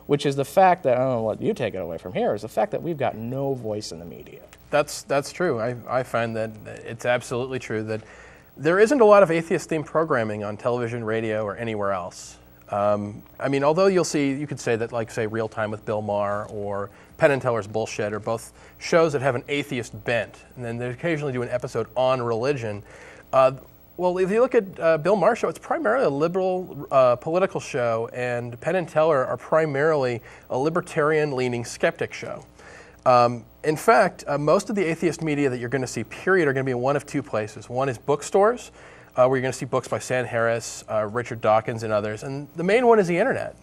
which is the fact that, I don't know what you take it away from here, is the fact that we've got no voice in the media. That's true. I find that it's absolutely true that there isn't a lot of atheist-themed programming on television, radio, or anywhere else. I mean, although you could say that, like, say, Real Time with Bill Maher or Penn and Teller's Bullshit are both shows that have an atheist bent, and then they occasionally do an episode on religion. Well, if you look at Bill Maher's show, it's primarily a liberal political show, and Penn and Teller are primarily a libertarian-leaning skeptic show. In fact, most of the atheist media that you're going to see, period, are going to be in one of two places. One is bookstores, where you're going to see books by Sam Harris, Richard Dawkins, and others. And the main one is the internet.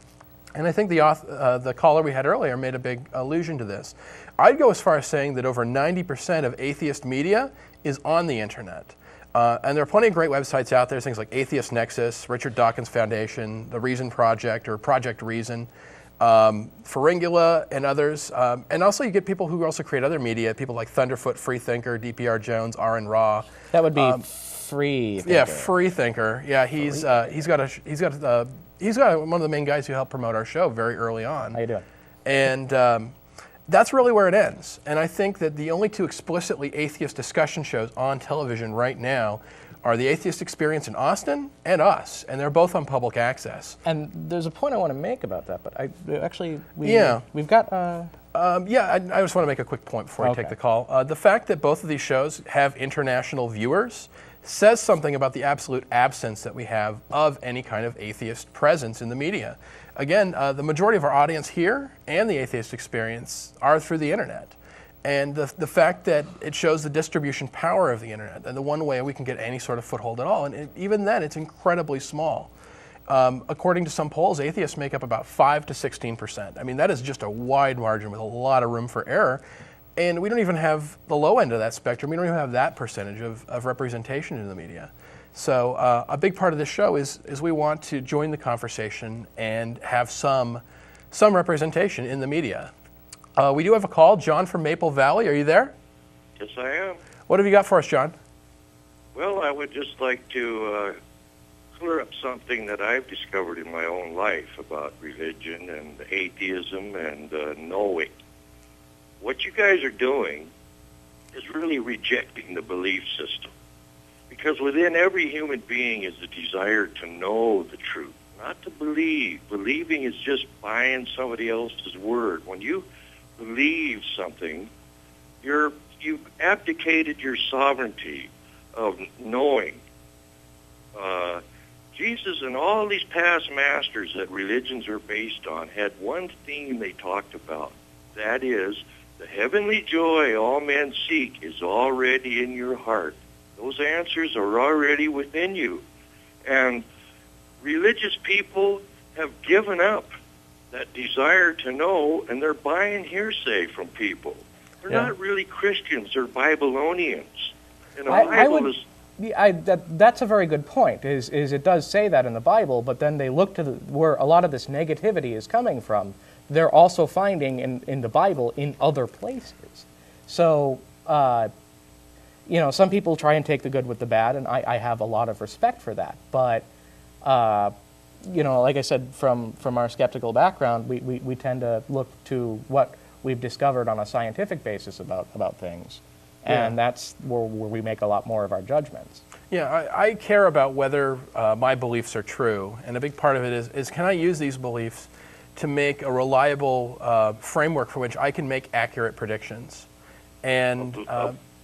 And I think the caller we had earlier made a big allusion to this. I'd go as far as saying that over 90% of atheist media is on the internet. And there are plenty of great websites out there, things like Atheist Nexus, Richard Dawkins Foundation, the Reason Project, or Project Reason, Pharyngula, and others. And also you get people who also create other media, people like Thunderfoot, Freethinker, DPR Jones, R.N. Raw. That would be Freethinker. Yeah, Freethinker. Yeah, he's got one of the main guys who helped promote our show very early on. How you doing? And that's really where it ends. And I think that the only two explicitly atheist discussion shows on television right now are the Atheist Experience in Austin and us, and they're both on public access. And there's a point I want to make about that, but we've got... I just want to make a quick point before I take the call. The fact that both of these shows have international viewers says something about the absolute absence that we have of any kind of atheist presence in the media. Again, the majority of our audience here and the Atheist Experience are through the internet. And the fact that it shows the distribution power of the internet and the one way we can get any sort of foothold at all. And even then, it's incredibly small. According to some polls, atheists make up about 5 to 16%. I mean, that is just a wide margin with a lot of room for error. And we don't even have the low end of that spectrum. We don't even have that percentage of representation in the media. So a big part of this show is we want to join the conversation and have some representation in the media. We do have a call. John from Maple Valley, are you there? Yes, I am. What have you got for us, John? Well, I would just like to clear up something that I've discovered in my own life about religion and atheism and knowing. What you guys are doing is really rejecting the belief system. Because within every human being is the desire to know the truth, not to believe. Believing is just buying somebody else's word. When you believe something, you've abdicated your sovereignty of knowing. Jesus and all these past masters that religions are based on had one theme they talked about. That is, the heavenly joy all men seek is already in your heart. Those answers are already within you. And religious people have given up that desire to know, and they're buying hearsay from people. They're not really Christians, they're Babylonians. And that's a very good point, is it does say that in the Bible, but then they look to where a lot of this negativity is coming from. They're also finding in the Bible in other places. So, some people try and take the good with the bad, and I have a lot of respect for that. But, like I said, from our skeptical background, we tend to look to what we've discovered on a scientific basis about things. And that's where we make a lot more of our judgments. Yeah, I care about whether my beliefs are true. And a big part of it is can I use these beliefs to make a reliable framework for which I can make accurate predictions. And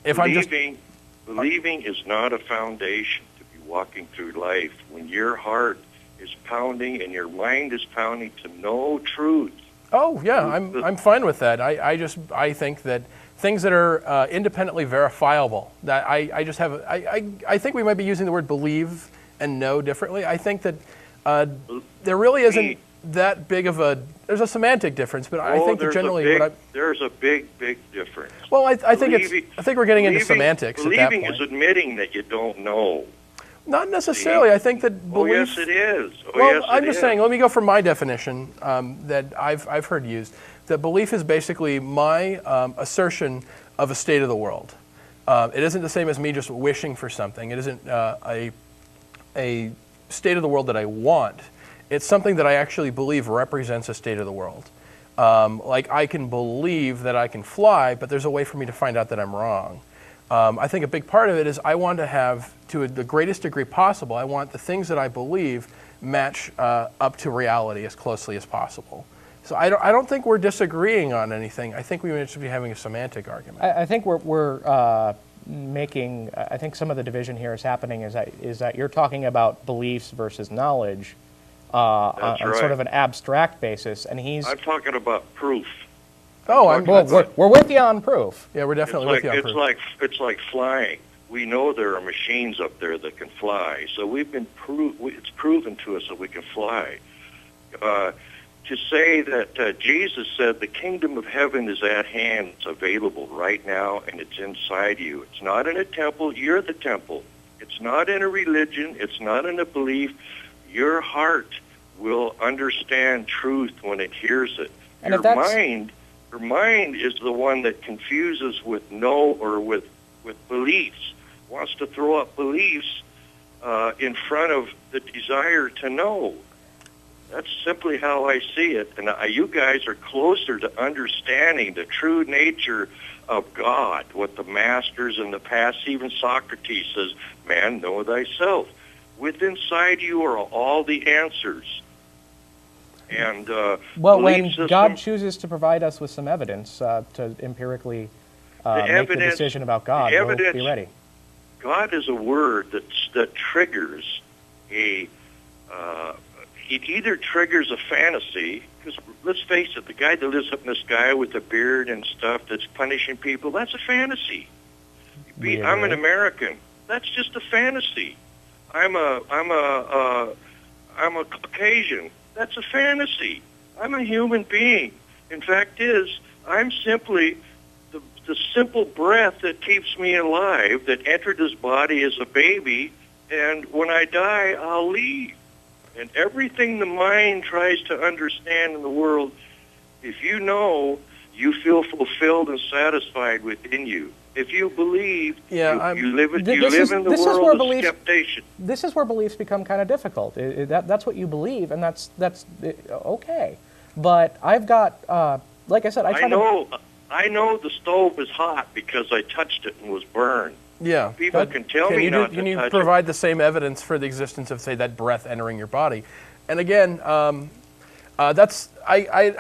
believing is not a foundation to be walking through life when your heart is pounding and your mind is pounding to know truth. Oh yeah, I'm fine with that. I think that things that are independently verifiable. That I think we might be using the word believe and know differently. I think that there really isn't that big of a, there's a semantic difference, but I think that generally there's a big difference. Well, I think we're getting into semantics at that point. Believing is admitting that you don't know. Not necessarily. I think that belief. Oh yes, it is. I'm just saying. Let me go from my definition that I've heard used. That belief is basically my assertion of a state of the world. It isn't the same as me just wishing for something. It isn't a state of the world that I want. It's something that I actually believe represents a state of the world. Like I can believe that I can fly, but there's a way for me to find out that I'm wrong. I think a big part of it is I want to have, to the greatest degree possible, I want the things that I believe match up to reality as closely as possible. So I don't think we're disagreeing on anything. I think we may just be having a semantic argument. I think we're making, I think some of the division here is happening is that you're talking about beliefs versus knowledge on sort of an abstract basis, and I'm talking about proof. We're with you on proof. Yeah, we're definitely with you on proof. It's like flying. We know there are machines up there that can fly, so it's proven to us that we can fly. To say that Jesus said the kingdom of heaven is at hand, it's available right now, and it's inside you. It's not in a temple. You're the temple. It's not in a religion. It's not in a belief. Your heart will understand truth when it hears it. And Your mind is the one that confuses with know or with beliefs, wants to throw up beliefs in front of the desire to know. That's simply how I see it. And you guys are closer to understanding the true nature of God, what the masters in the past, even Socrates says, man, know thyself. Within inside you are all the answers. And when God chooses to provide us with some evidence to empirically make the decision about God, we'll be ready. God is a word that triggers it either triggers a fantasy, because let's face it, the guy that lives up in the sky with the beard and stuff that's punishing people, that's a fantasy. Really? I'm an American. That's just a fantasy. I'm a Caucasian. That's a fantasy. I'm a human being. In fact I'm simply the simple breath that keeps me alive, that entered this body as a baby, and when I die, I'll leave. And everything the mind tries to understand in the world, if you know, you feel fulfilled and satisfied within you. If you believe, you live in the world of skeptation. This is where beliefs become kind of difficult. That's what you believe, and that's okay. But I've got, like I said, I know the stove is hot because I touched it and was burned. Yeah. People can tell me not to touch it. Can you provide the same evidence for the existence of, say, that breath entering your body? And again, I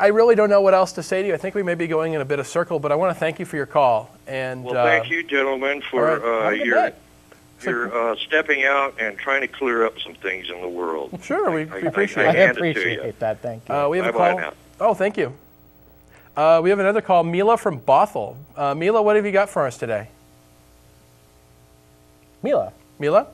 really don't know what else to say to you. I think we may be going in a bit of circle, but I want to thank you for your call. And thank you, gentlemen, for your stepping out and trying to clear up some things in the world. Sure, we appreciate it. I appreciate that. Thank you. We have a call. Now. Oh, thank you. We have another call, Mila from Bothell. Mila, what have you got for us today? Mila? Mila?